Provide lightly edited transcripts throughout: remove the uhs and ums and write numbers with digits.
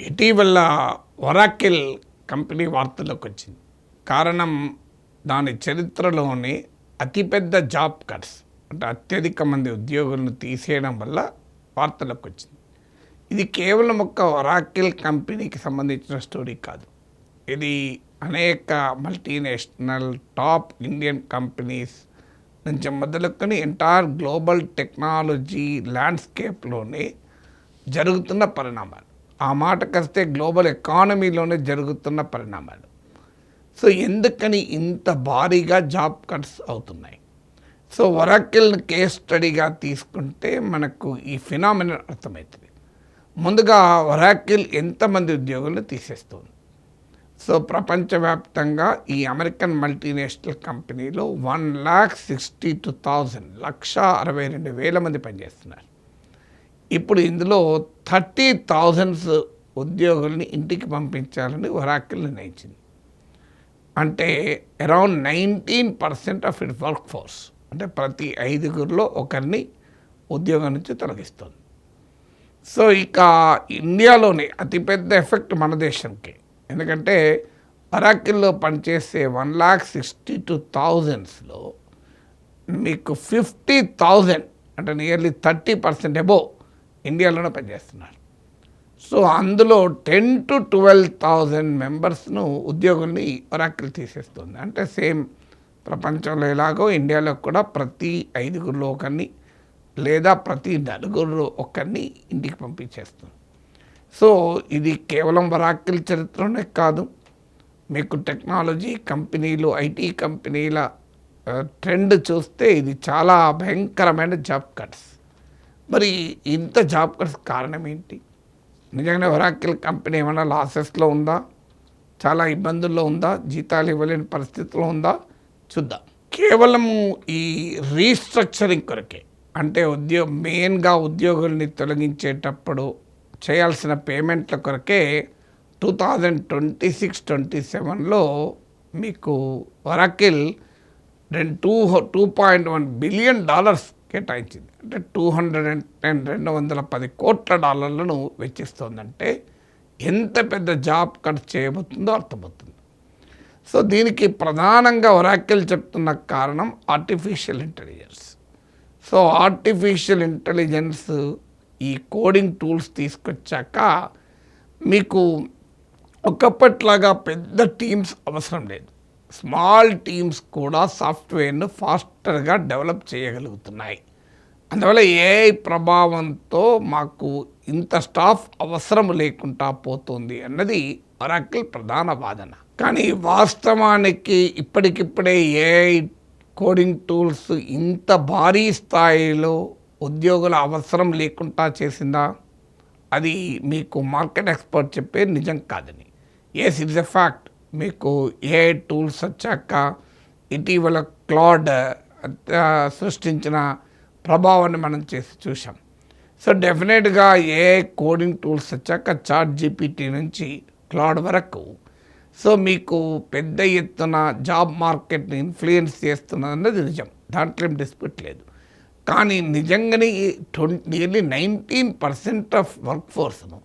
ఇటీవల Oracle company వార్తల్లోకి వచ్చింది. కారణం దాని చరిత్రలోని అతిపెద్ద జాబ్ కట్స్, అంటే అత్యధిక మంది ఉద్యోగులను తీసేయడం వల్ల వార్తల్లోకి వచ్చింది. ఇది కేవలం ఒక ఒరాకిల్ కంపెనీకి సంబంధించిన స్టోరీ కాదు. ఇది అనేక మల్టీనేషనల్ టాప్ ఇండియన్ కంపెనీస్ నుంచి మొదలుకొని ఎంటైర్ గ్లోబల్ టెక్నాలజీ ల్యాండ్స్కేప్లోనే జరుగుతున్న పరిణామాలు. ఆ మాటకొస్తే గ్లోబల్ ఎకానమీలోనే జరుగుతున్న పరిణామాలు. సో ఎందుకని ఇంత భారీగా జాబ్ కట్స్ అవుతున్నాయి? సో ఒరాకిల్ని కేస్ స్టడీగా తీసుకుంటే మనకు ఈ ఫినామినన్ అర్థమవుతుంది. ముందుగా ఒరాకిల్ ఎంతమంది ఉద్యోగులను తీసేస్తుంది? సో ప్రపంచవ్యాప్తంగా ఈ అమెరికన్ మల్టీనేషనల్ కంపెనీలో 1,62,000 1,62,000 మంది పనిచేస్తున్నారు. ఇప్పుడు ఇందులో 30,000 ఉద్యోగుల్ని ఇంటికి పంపించాలని ఒరాకిల్ నిర్ణయించింది. అంటే around 19% of it work force, అంటే ప్రతి 5గురిలో ఒకరిని ఉద్యోగం నుంచి తొలగిస్తుంది. సో ఇక ఇండియాలోనే అతిపెద్ద ఎఫెక్ట్ మన దేశంకి. ఎందుకంటే ఒరాకిల్లో పనిచేసే 1,62,000లో మీకు 50,000 అంటే నియర్లీ 30% అబోవ్ ఇండియాలోనే పనిచేస్తున్నారు. సో అందులో 10,000 to 12,000 మెంబర్స్ను ఉద్యోగుల్ని ఒరాకిల్ తీసేస్తుంది. అంటే సేమ్ ప్రపంచంలో ఎలాగో ఇండియాలో కూడా ప్రతి 5గురిలో ఒకరిని లేదా ప్రతి 4గురిలో ఒకరిని ఇంటికి పంపించేస్తుంది. సో ఇది కేవలం ఒరాకిల్ చరిత్రనే కాదు, మీకు టెక్నాలజీ కంపెనీలు, ఐటీ కంపెనీల ట్రెండ్ చూస్తే ఇది చాలా భయంకరమైన జాబ్ కట్స్. మరి ఇంత జాబ్ కట్స్ కారణం ఏంటి? నిజంగానే ఒరాకిల్ కంపెనీ ఏమైనా లాసెస్లో ఉందా? చాలా ఇబ్బందుల్లో ఉందా? జీతాలు ఇవ్వలేని పరిస్థితిలో ఉందా? చూద్దాం. కేవలము ఈ రీస్ట్రక్చరింగ్ కొరకే, అంటే మెయిన్గా ఉద్యోగుల్ని తొలగించేటప్పుడు చేయాల్సిన పేమెంట్ల కొరకే 2026-27లో మీకు ఒరాకిల్ $2.1 బిలియన్ కేటాయించింది. అంటే $210 కోట్ల వెచ్చిస్తోందంటే ఎంత పెద్ద జాబ్ కట్ చేయబోతుందో అర్థమవుతుంది. సో దీనికి ప్రధానంగా ఒరాకిల్ చెప్తున్న కారణం artificial intelligence. So artificial intelligence ఈ కోడింగ్ టూల్స్ తీసుకొచ్చాక మీకు ఒకప్పట్లాగా పెద్ద టీమ్స్ అవసరం లేదు. స్మాల్ టీమ్స్ కూడా సాఫ్ట్వేర్ను ఫాస్టర్గా డెవలప్ చేయగలుగుతున్నాయి. అందువల్ల ఏఐ ప్రభావంతో మాకు ఇంత స్టాఫ్ అవసరం లేకుండా పోతుంది అన్నది ఒరాకిల్ ప్రధాన వాదన. కానీ వాస్తవానికి ఇప్పటికిప్పుడే ఏఐ కోడింగ్ టూల్స్ ఇంత భారీ స్థాయిలో ఉద్యోగుల అవసరం లేకుండా చేసిందా? అది మీకు మార్కెట్ ఎక్స్పర్ట్ చెప్పే నిజం కాదని. Yes, it's a fact. మీకు ఏఐ టూల్స్ వచ్చాక ఇటీవల క్లాడ్ సృష్టించిన ప్రభావాన్ని మనం చూసాం. సో డెఫినెట్గా ఏఐ కోడింగ్ టూల్స్ వచ్చాక ChatGPT నుంచి క్లాడ్ వరకు సో మీకు పెద్ద ఎత్తున జాబ్ మార్కెట్ని ఇన్ఫ్లుయెన్స్ చేస్తున్నది నిజం, దాంట్లో ఏం డిస్ప్యూట్ లేదు. కానీ నిజంగానే నియర్లీ 19% ఆఫ్ వర్క్ ఫోర్స్ను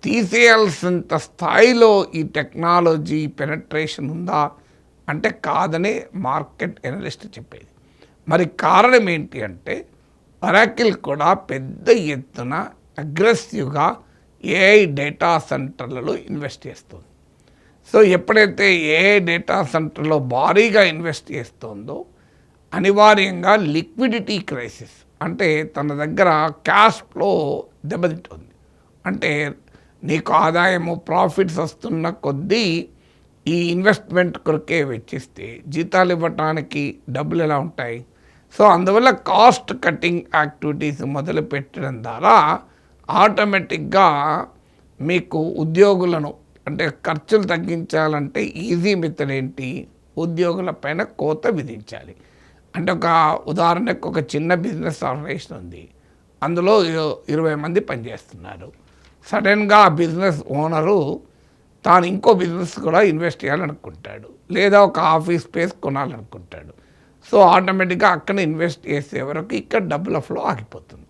తీసేయాల్సినంత స్థాయిలో ఈ టెక్నాలజీ పెనట్రేషన్ ఉందా అంటే కాదనే మార్కెట్ ఎనలిస్ట్ చెప్పేది. మరి కారణం ఏంటి అంటే ఒరాకిల్ కూడా పెద్ద ఎత్తున అగ్రెసివ్గా ఏఐ డేటా సెంటర్లలో ఇన్వెస్ట్ చేస్తుంది. సో ఎప్పుడైతే ఏఐ డేటా సెంటర్లో భారీగా ఇన్వెస్ట్ చేస్తుందో అనివార్యంగా లిక్విడిటీ క్రైసిస్, అంటే తన దగ్గర క్యాష్ ఫ్లో దెబ్బతింటుంది. అంటే నీకు ఆదాయము ప్రాఫిట్స్ వస్తున్న కొద్దీ ఈ ఇన్వెస్ట్మెంట్ కొరకే వెచ్చిస్తే జీతాలు ఇవ్వటానికి డబ్బులు ఎలా ఉంటాయి? సో అందువల్ల కాస్ట్ కటింగ్ యాక్టివిటీస్ మొదలు పెట్టడం ద్వారా ఆటోమేటిక్గా మీకు ఉద్యోగులను, అంటే ఖర్చులు తగ్గించాలంటే ఈజీ మెథడ్ ఏంటి? ఉద్యోగుల పైన కోత విధించాలి. అంటే ఒక ఉదాహరణకు ఒక చిన్న బిజినెస్ ఆర్గనైజేషన్ ఉంది, అందులో 20 మంది పనిచేస్తున్నారు. సడన్గా ఆ బిజినెస్ ఓనరు తాను ఇంకో బిజినెస్ కూడా ఇన్వెస్ట్ చేయాలనుకుంటాడు, లేదా ఒక ఆఫీస్ స్పేస్ కొనాలనుకుంటాడు. సో ఆటోమేటిక్గా అక్కడ ఇన్వెస్ట్ చేసే వరకు ఇక్కడ డబ్బుల ఫ్లో ఆగిపోతుంది.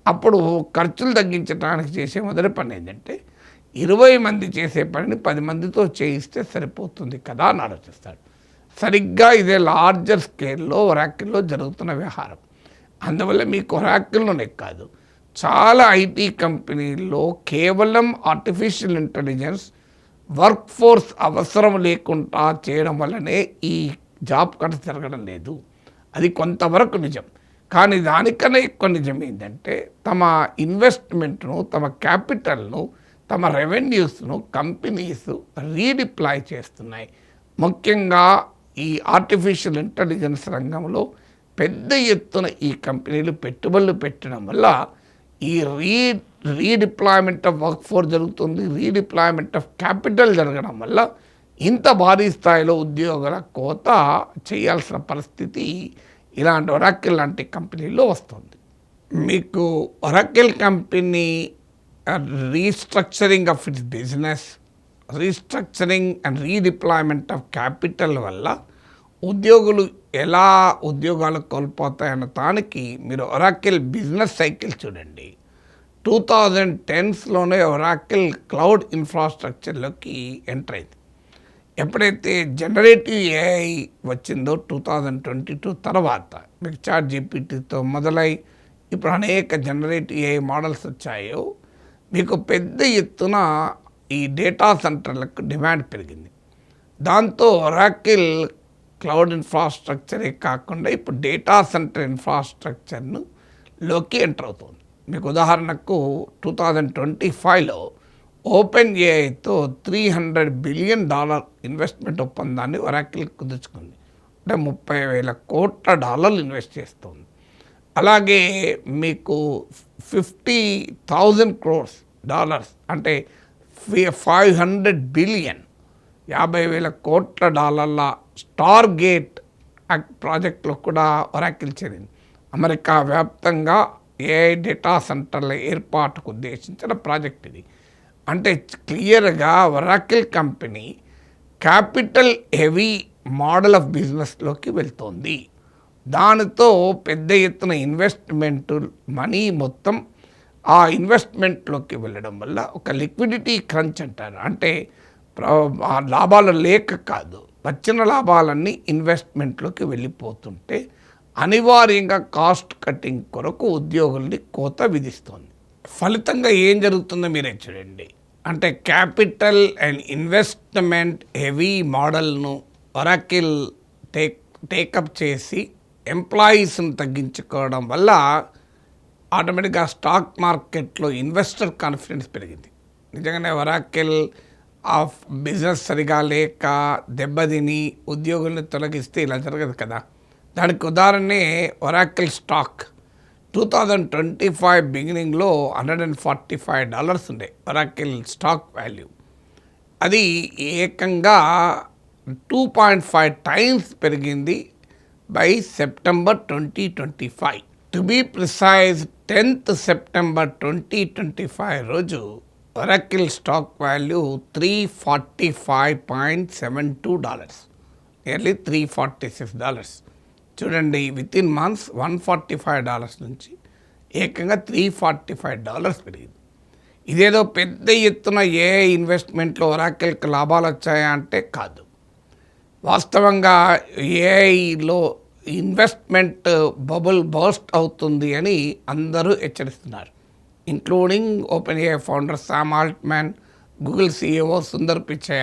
అప్పుడు ఖర్చులు తగ్గించడానికి చేసే మొదటి పని ఏంటంటే 20 మంది చేసే పనిని 10 మందితో చేయిస్తే సరిపోతుంది కదా అని ఆలోచిస్తాడు. సరిగ్గా ఇదే లార్జర్ స్కేల్లో ఒరాకిల్లో జరుగుతున్న వ్యవహారం. అందువల్ల మీకు ఒరాకిల్లోనే కాదు, చాలా ఐటీ కంపెనీల్లో కేవలం ఆర్టిఫిషియల్ ఇంటెలిజెన్స్ వర్క్ ఫోర్స్ అవసరం లేకుండా చేయడం వల్లనే ఈ జాబ్ కట్ జరగడం లేదు. అది కొంతవరకు నిజం. కానీ దానికన్నా ఎక్కువ నిజం ఏంటంటే తమ ఇన్వెస్ట్మెంట్ను, తమ క్యాపిటల్ను, తమ రెవెన్యూస్ను కంపెనీస్ రీడిప్లాయ్ చేస్తున్నాయి. ముఖ్యంగా ఈ ఆర్టిఫిషియల్ ఇంటెలిజెన్స్ రంగంలో పెద్ద ఎత్తున ఈ కంపెనీలు పెట్టుబడులు పెట్టడం వల్ల ఈ రీడిప్లాయ్మెంట్ ఆఫ్ వర్క్ ఫోర్స్ జరుగుతుంది, రీడిప్లాయ్మెంట్ ఆఫ్ క్యాపిటల్ జరగడం వల్ల ఇంత భారీ స్థాయిలో ఉద్యోగాల కోత చేయాల్సిన పరిస్థితి ఇలాంటి ఒరాకిల్ లాంటి కంపెనీల్లో వస్తుంది. మీకు Oracle company restructuring of its business, restructuring and redeployment of capital వల్ల ఉద్యోగులు ఎలా ఉద్యోగాలు కోల్పోతాయన్న దానికి మీరు ఒరాకిల్ బిజినెస్ సైకిల్ చూడండి. 2010స్లోనే ఒరాకిల్ క్లౌడ్ ఇన్ఫ్రాస్ట్రక్చర్లోకి ఎంటర్ అయింది. ఎప్పుడైతే జనరేటివ్ ఏఐ వచ్చిందో 2022 తర్వాత మీకు చాట్ జీపీటీతో మొదలై ఇప్పుడు అనేక జనరేటివ్ ఏఐ మోడల్స్ వచ్చాయో మీకు పెద్ద ఎత్తున ఈ డేటా సెంటర్లకు డిమాండ్ పెరిగింది. దాంతో ఒరాకిల్ క్లౌడ్ ఇన్ఫ్రాస్ట్రక్చరే కాకుండా ఇప్పుడు డేటా సెంటర్ ఇన్ఫ్రాస్ట్రక్చర్ను లోకి ఎంటర్ అవుతుంది. మీకు ఉదాహరణకు 2025లో ఓపెన్ ఏఐతో $300 బిలియన్ ఇన్వెస్ట్మెంట్ ఒప్పందాన్ని ఒరాకిల్ కుదుర్చుకుంది. అంటే $30,000 కోట్ల ఇన్వెస్ట్ చేస్తుంది. అలాగే మీకు $50,000 crores అంటే 500 బిలియన్ $50,000 కోట్ల స్టార్ గేట్ ప్రాజెక్టులో కూడా ఒరాకిల్ చేరింది. అమెరికా వ్యాప్తంగా ఏఐ డేటా సెంటర్ల ఏర్పాటుకు ఉద్దేశించిన ప్రాజెక్ట్ ఇది. అంటే క్లియర్గా Oracle company capital heavy model of బిజినెస్లోకి వెళ్తోంది. దానితో పెద్ద ఎత్తున ఇన్వెస్ట్మెంట్ మనీ మొత్తం ఆ ఇన్వెస్ట్మెంట్లోకి వెళ్ళడం వల్ల ఒక లిక్విడిటీ క్రంచ్ అంటారు. అంటే ఆ లాభాలు లేక కాదు, వచ్చిన లాభాలన్నీ ఇన్వెస్ట్మెంట్లోకి వెళ్ళిపోతుంటే అనివార్యంగా కాస్ట్ కటింగ్ కొరకు ఉద్యోగుల్ని కోత విధిస్తోంది. ఫలితంగా ఏం జరుగుతుందో మీరే చూడండి. అంటే క్యాపిటల్ అండ్ ఇన్వెస్ట్మెంట్ హెవీ మోడల్ను ఒరాకిల్ టేకప్ చేసి ఎంప్లాయీస్ని తగ్గించుకోవడం వల్ల ఆటోమేటిక్గా స్టాక్ మార్కెట్లో ఇన్వెస్టర్ కాన్ఫిడెన్స్ పెరిగింది. నిజంగానే ఒరాకిల్ ఆఫ్ బిజినెస్ సరిగా లేక దెబ్బతిని ఉద్యోగుల్ని తొలగిస్తే ఇలా జరగదు కదా. దానికి ఉదాహరణే ఒరాకిల్ స్టాక్ 2025 బిగినింగ్లో $145 ఉండే ఒరాకిల్ స్టాక్ వాల్యూ. అది ఏకంగా 2.5 టైమ్స్ పెరిగింది by September 2025. To be precise 10th September 2025 రోజు ఒరాకిల్ స్టాక్ వాల్యూ $345.72, నియర్లీ $346. చూడండి, విత్ ఇన్ మంత్స్ $145 నుంచి ఏకంగా $345 పెరిగింది. ఇదేదో పెద్ద ఎత్తున ఏఐ ఇన్వెస్ట్మెంట్లో ఒరాకిల్కి లాభాలు వచ్చాయా అంటే కాదు. వాస్తవంగా ఏఐలో ఇన్వెస్ట్మెంట్ బబుల్ బర్స్ట్ అవుతుంది అని అందరూ హెచ్చరిస్తున్నారు, including open AI founder Sam Altman, Google CEO Sundar Pichai.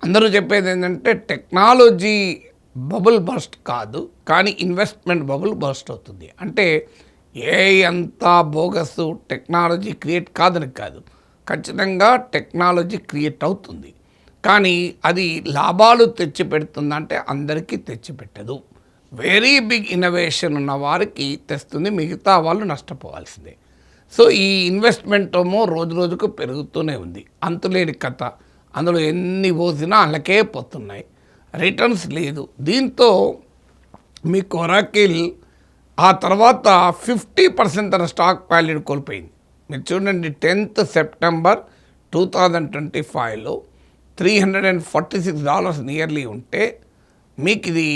అందరూ చెప్పేది ఏంటంటే టెక్నాలజీ బబుల్ బర్స్ట్ కాదు, కానీ ఇన్వెస్ట్మెంట్ బబుల్ బర్స్ట్ అవుతుంది. అంటే ఏఐ అంతా బోగస్, టెక్నాలజీ క్రియేట్ కాదని కాదు, ఖచ్చితంగా టెక్నాలజీ క్రియేట్ అవుతుంది. కానీ అది లాభాలు తెచ్చిపెడుతుందంటే అందరికీ తెచ్చిపెట్టదు. వెరీ బిగ్ ఇన్నోవేషన్ ఉన్న వారికి తెస్తుంది, మిగతా వాళ్ళు నష్టపోవాల్సిందే. సో ఈ ఇన్వెస్ట్మెంట్ ఏమో రోజు రోజుకు పెరుగుతూనే ఉంది, అంతులేని కథ. అందులో ఎన్ని పోసినా అలాగే పోతున్నాయి, రిటర్న్స్ లేదు. దీంతో మీకు ఒరాకిల్ ఆ తర్వాత 50% తన స్టాక్ వాల్యూని కోల్పోయింది. మీరు చూడండి, 10th సెప్టెంబర్ 2025లో $346 నియర్లీ ఉంటే మీకు ఇది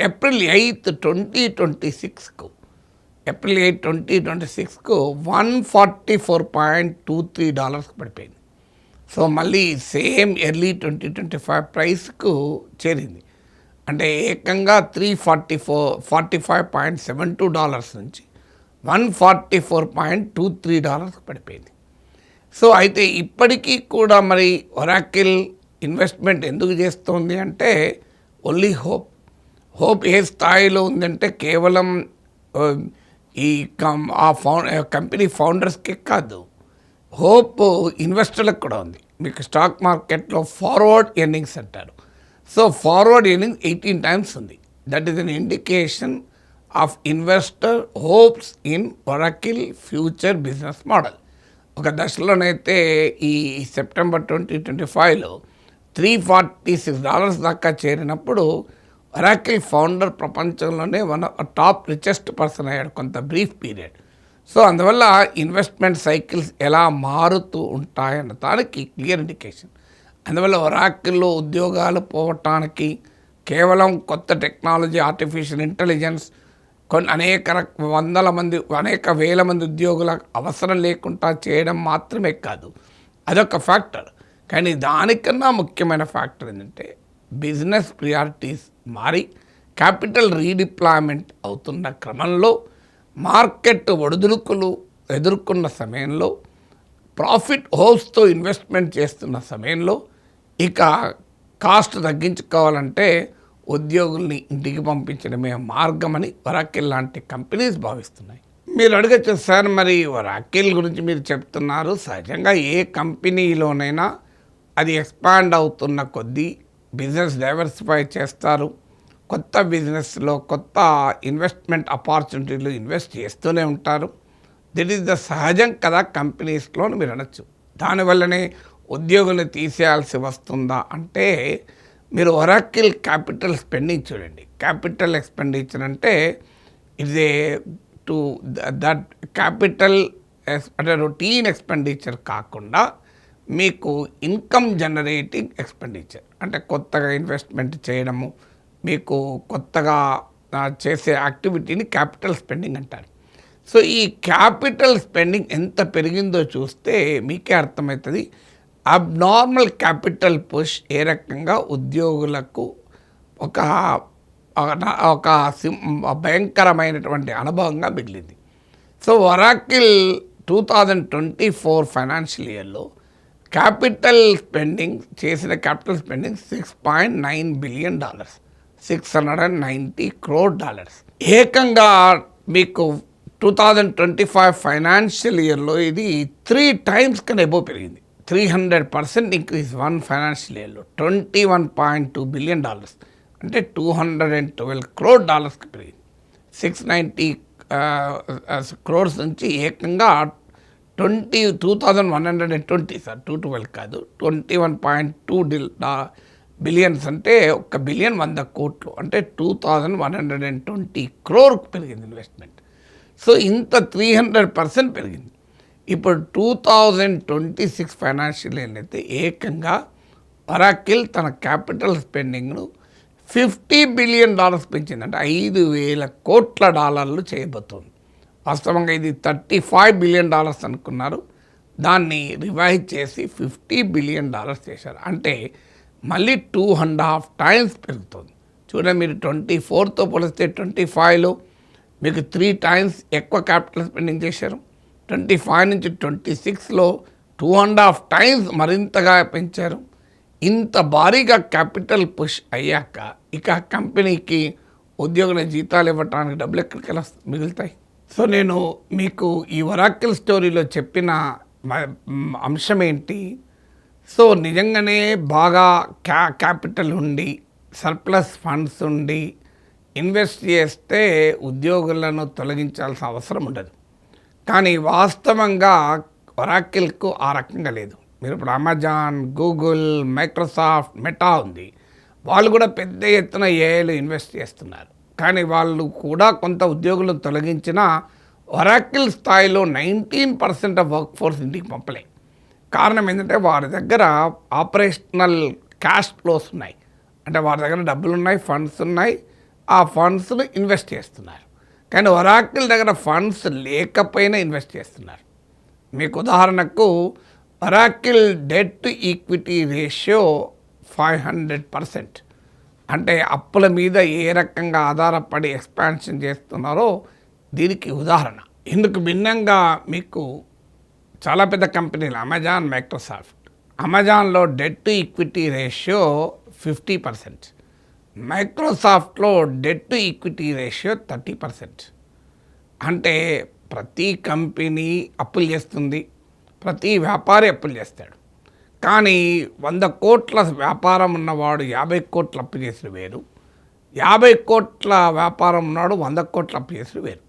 April 8, 2026కు ఏప్రిల్ 8, 2026కు $144.23 పడిపోయింది. సో మళ్ళీ సేమ్ ఎర్లీ 2025 ప్రైస్కు చేరింది. అంటే ఏకంగా $345.72 నుంచి $144.23 పడిపోయింది. సో అయితే ఇప్పటికీ కూడా మరి ఒరాకిల్ ఇన్వెస్ట్మెంట్ ఎందుకు చేస్తోంది అంటే ఓన్లీ హోప్ ఏ స్థాయిలో ఉందంటే కేవలం ఈ కంపెనీ ఫౌండర్స్కి కాదు, హోప్ ఇన్వెస్టర్లకు కూడా ఉంది. మీకు స్టాక్ మార్కెట్లో ఫార్వర్డ్ ఎర్నింగ్స్ అంటారు. సో ఫార్వర్డ్ ఎర్నింగ్ 18 times ఉంది. That is an indication of investor hopes in Oracle future business model. ఒక దశలోనైతే ఈ సెప్టెంబర్ 2025లో $346 దాకా చేరినప్పుడు ఒరాకిల్ ఫౌండర్ ప్రపంచంలోనే టాప్ రిచెస్ట్ పర్సన్ అయ్యాడు కొంత బ్రీఫ్ పీరియడ్. సో అందువల్ల ఇన్వెస్ట్మెంట్ సైకిల్స్ ఎలా మారుతూ ఉంటాయన్న దానికి క్లియర్ ఇండికేషన్. అందువల్ల ఒరాకిల్లో ఉద్యోగాలు పోవటానికి కేవలం కొత్త టెక్నాలజీ, ఆర్టిఫిషియల్ ఇంటెలిజెన్స్ అనేక వేల మంది ఉద్యోగుల అవసరం లేకుండా చేయడం మాత్రమే కాదు, అదొక ఫ్యాక్టర్. కానీ దానికన్నా ముఖ్యమైన ఫ్యాక్టర్ ఏంటంటే బిజినెస్ ప్రియారిటీస్ మారి క్యాపిటల్ రీడిప్లాయ్మెంట్ అవుతున్న క్రమంలో, మార్కెట్ ఒడిదుడుకులు ఎదుర్కొన్న సమయంలో, ప్రాఫిట్ హోప్స్తో ఇన్వెస్ట్మెంట్ చేస్తున్న సమయంలో ఇక కాస్ట్ తగ్గించుకోవాలంటే ఉద్యోగుల్ని ఇంటికి పంపించడమే మార్గమని ఒరాకిల్ లాంటి కంపెనీస్ భావిస్తున్నాయి. మీరు అడగచ్చు, సార్ మరి ఒరాకిల్ గురించి మీరు చెప్తున్నారు, సహజంగా ఏ కంపెనీలోనైనా అది ఎక్స్పాండ్ అవుతున్న కొద్దీ బిజినెస్ డైవర్సిఫై చేస్తారు, కొత్త బిజినెస్లో కొత్త ఇన్వెస్ట్మెంట్ ఆపర్చునిటీలు ఇన్వెస్ట్ చేస్తూనే ఉంటారు. దిట్ ఈస్ ద సహజం కదా కంపెనీస్లో మీరు అనొచ్చు. దానివల్లనే ఉద్యోగులు తీసేయాల్సి వస్తుందా అంటే మీరు ఒరాకిల్ క్యాపిటల్ స్పెండింగ్ చూడండి. క్యాపిటల్ ఎక్స్పెండిచర్ అంటే ఇది టు దట్ క్యాపిటల్ అంటే రొటీన్ ఎక్స్పెండిచర్ కాకుండా మీకు ఇన్కమ్ జనరేటింగ్ ఎక్స్పెండిచర్ అంటే కొత్తగా ఇన్వెస్ట్మెంట్ చేయడము, మీకు కొత్తగా చేసే యాక్టివిటీని క్యాపిటల్ స్పెండింగ్ అంటారు. సో ఈ క్యాపిటల్ స్పెండింగ్ ఎంత పెరిగిందో చూస్తే మీకే అర్థమవుతుంది అబ్నార్మల్ క్యాపిటల్ పుష్ ఏ రకంగా ఉద్యోగులకు ఒక భయంకరమైనటువంటి అనుభవంగా మిగిలింది. సో ఒరాకిల్ 2024 ఫైనాన్షియల్ ఇయర్లో క్యాపిటల్ స్పెండింగ్ $6.9 billion, $690 crore. ఏకంగా మీకు 2025 ఫైనాన్షియల్ ఇయర్లో ఇది 3 times కన్నా ఎబో పెరిగింది. 300% ఇంక్రీజ్ వన్ ఫైనాన్షియల్ ఇయర్లో, $21.2 billion అంటే $212 crore పెరిగింది. 690 crores నుంచి ఏకంగా 2120 సార్ 212 కాదు 21.2 బిలియన్స్ అంటే 1 బిలియన్ 100 కోట్లు అంటే 2120 crore పెరిగింది ఇన్వెస్ట్మెంట్. సో ఇంత 300% పెరిగింది. ఇప్పుడు 2026 ఫైనాన్షియల్ ఇయర్ అయితే ఏకంగా ఒరాకిల్ తన క్యాపిటల్ స్పెండింగ్ను $50 billion పెంచింది. అంటే $5,000 కోట్ల చేయబోతుంది. వాస్తవంగా ఇది $35 billion అనుకున్నారు, దాన్ని రివైజ్ చేసి $50 billion చేశారు. అంటే మళ్ళీ 2.5 times పెరుగుతుంది. చూడండి, మీరు 24తో పోలిస్తే 25లో మీకు 3 times ఎక్కువ క్యాపిటల్ స్పెండింగ్ చేశారు. 25 నుంచి 26లో 2.5 times మరింతగా పెంచారు. ఇంత భారీగా క్యాపిటల్ పుష్ అయ్యాక ఇక కంపెనీకి ఉద్యోగుల జీతాలు ఇవ్వడానికి డబ్బులు ఎక్కడికి మిగులుతాయి? సో నేను మీకు ఈ ఒరాకిల్ స్టోరీలో చెప్పిన అంశం ఏంటి? సో నిజంగానే బాగా క్యాపిటల్ ఉండి సర్ప్లస్ ఫండ్స్ ఉండి ఇన్వెస్ట్ చేస్తే ఉద్యోగులను తొలగించాల్సిన అవసరం ఉండదు. కానీ వాస్తవంగా ఒరాకిల్కు ఆ రకంగా లేదు. మీరు ఇప్పుడు అమెజాన్, గూగుల్, మైక్రోసాఫ్ట్, మెటా ఉంది, వాళ్ళు కూడా పెద్ద ఎత్తున ఏఐలో ఇన్వెస్ట్ చేస్తున్నారు. కానీ వాళ్ళు కూడా కొంత ఉద్యోగులను తొలగించిన ఒరాకిల్ స్థాయిలో 19% ఆఫ్ వర్క్ ఫోర్స్ ఇంటికి పంపలే. కారణం ఏంటంటే వారి దగ్గర ఆపరేషనల్ క్యాష్ ఫ్లోస్ ఉన్నాయి, అంటే వారి దగ్గర డబ్బులు ఉన్నాయి, ఫండ్స్ ఉన్నాయి, ఆ ఫండ్స్ను ఇన్వెస్ట్ చేస్తున్నారు. కానీ ఒరాకిల్ దగ్గర ఫండ్స్ లేకపోయినా ఇన్వెస్ట్ చేస్తున్నారు. మీకు ఉదాహరణకు Oracle debt to equity ratio 500%. అంటే అప్పుల మీద ఏ రకంగా ఆధారపడి ఎక్స్పాన్షన్ చేస్తున్నారో దీనికి ఉదాహరణ. ఇందుకు భిన్నంగా మీకు చాలా పెద్ద కంపెనీలు అమెజాన్, మైక్రోసాఫ్ట్. అమెజాన్లో డెట్ టు ఈక్విటీ రేషియో 50%, మైక్రోసాఫ్ట్లో డెట్ టు ఈక్విటీ రేషియో 30%. అంటే ప్రతి కంపెనీ అప్పులు చేస్తుంది, ప్రతి వ్యాపారి అప్పులు చేస్తాడు. కానీ 100 కోట్ల వ్యాపారం ఉన్నవాడు 50 కోట్ల అప్పు చేసిన వేరు, 50 కోట్ల వ్యాపారం ఉన్నాడు 100 కోట్ల అప్పు చేసిన వేరు.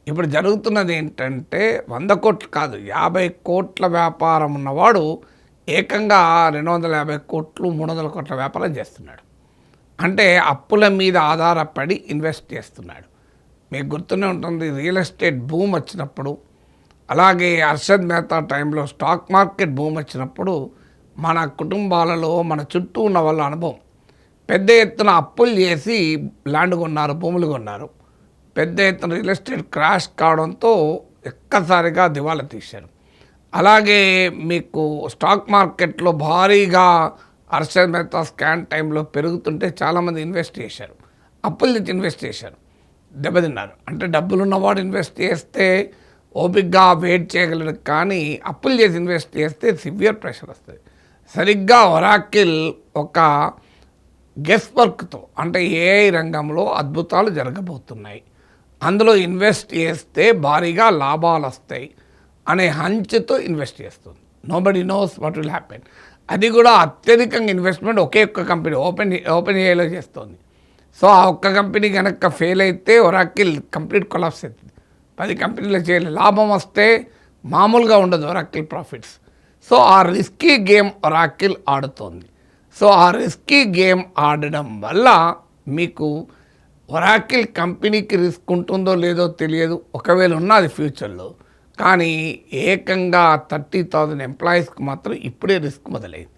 ఇప్పుడు జరుగుతున్నది ఏంటంటే 100 కోట్లు కాదు, 50 కోట్ల వ్యాపారం ఉన్నవాడు ఏకంగా 250 కోట్లు 300 కోట్ల వ్యాపారం చేస్తున్నాడు. అంటే అప్పుల మీద ఆధారపడి ఇన్వెస్ట్ చేస్తున్నాడు. మీకు గుర్తునే ఉంటుంది, రియల్ ఎస్టేట్ బూమ్ వచ్చినప్పుడు, అలాగే హర్షద్ మెహతా టైంలో స్టాక్ మార్కెట్ బూమ్ వచ్చినప్పుడు మన కుటుంబాలలో మన చుట్టూ ఉన్న వాళ్ళ అనుభవం, పెద్ద ఎత్తున అప్పులు చేసి ల్యాండ్ కొన్నారు, భూములు కొన్నారు. పెద్ద ఎత్తున రియల్ ఎస్టేట్ క్రాష్ కావడంతో ఒక్కసారిగా దివాలా తీశారు. అలాగే మీకు స్టాక్ మార్కెట్లో భారీగా హర్షద్ మెహతా స్కాన్ టైంలో పెరుగుతుంటే చాలామంది ఇన్వెస్ట్ చేశారు, అప్పులు తెచ్చి ఇన్వెస్ట్ చేశారు, దెబ్బతిన్నారు. అంటే డబ్బులు ఉన్నవాడు ఇన్వెస్ట్ చేస్తే ఓపిక్గా వెయిట్ చేయగలడు, కానీ అప్పులు చేసి ఇన్వెస్ట్ చేస్తే సివియర్ ప్రెషర్ వస్తుంది. సరిగ్గా ఒరాకిల్ ఒక గెస్ వర్క్తో, అంటే ఏఐ రంగంలో అద్భుతాలు జరగబోతున్నాయి, అందులో ఇన్వెస్ట్ చేస్తే భారీగా లాభాలు వస్తాయి అనే హంచ్తో ఇన్వెస్ట్ చేస్తుంది. Nobody knows what will happen. అది కూడా అత్యధికంగా ఇన్వెస్ట్మెంట్ ఒకే ఒక్క కంపెనీ ఓపెన్ ఏఐలో చేస్తుంది. సో ఆ ఒక్క కంపెనీ కనుక ఫెయిల్ అయితే ఒరాకిల్ కంప్లీట్ కొలాప్స్ అవుతుంది. 10 కంపెనీలు చేయాలి, లాభం వస్తే మామూలుగా ఉండదు ఒరాకిల్ ప్రాఫిట్స్. సో ఆ రిస్కీ గేమ్ ఒరాకిల్ ఆడుతోంది. సో ఆ రిస్కీ గేమ్ ఆడడం వల్ల మీకు ఒరాకిల్ కంపెనీకి రిస్క్ ఉంటుందో లేదో తెలియదు, ఒకవేళ ఉన్నది ఫ్యూచర్లో. కానీ ఏకంగా 30,000 ఎంప్లాయీస్కి మాత్రం ఇప్పుడే రిస్క్ మొదలైంది.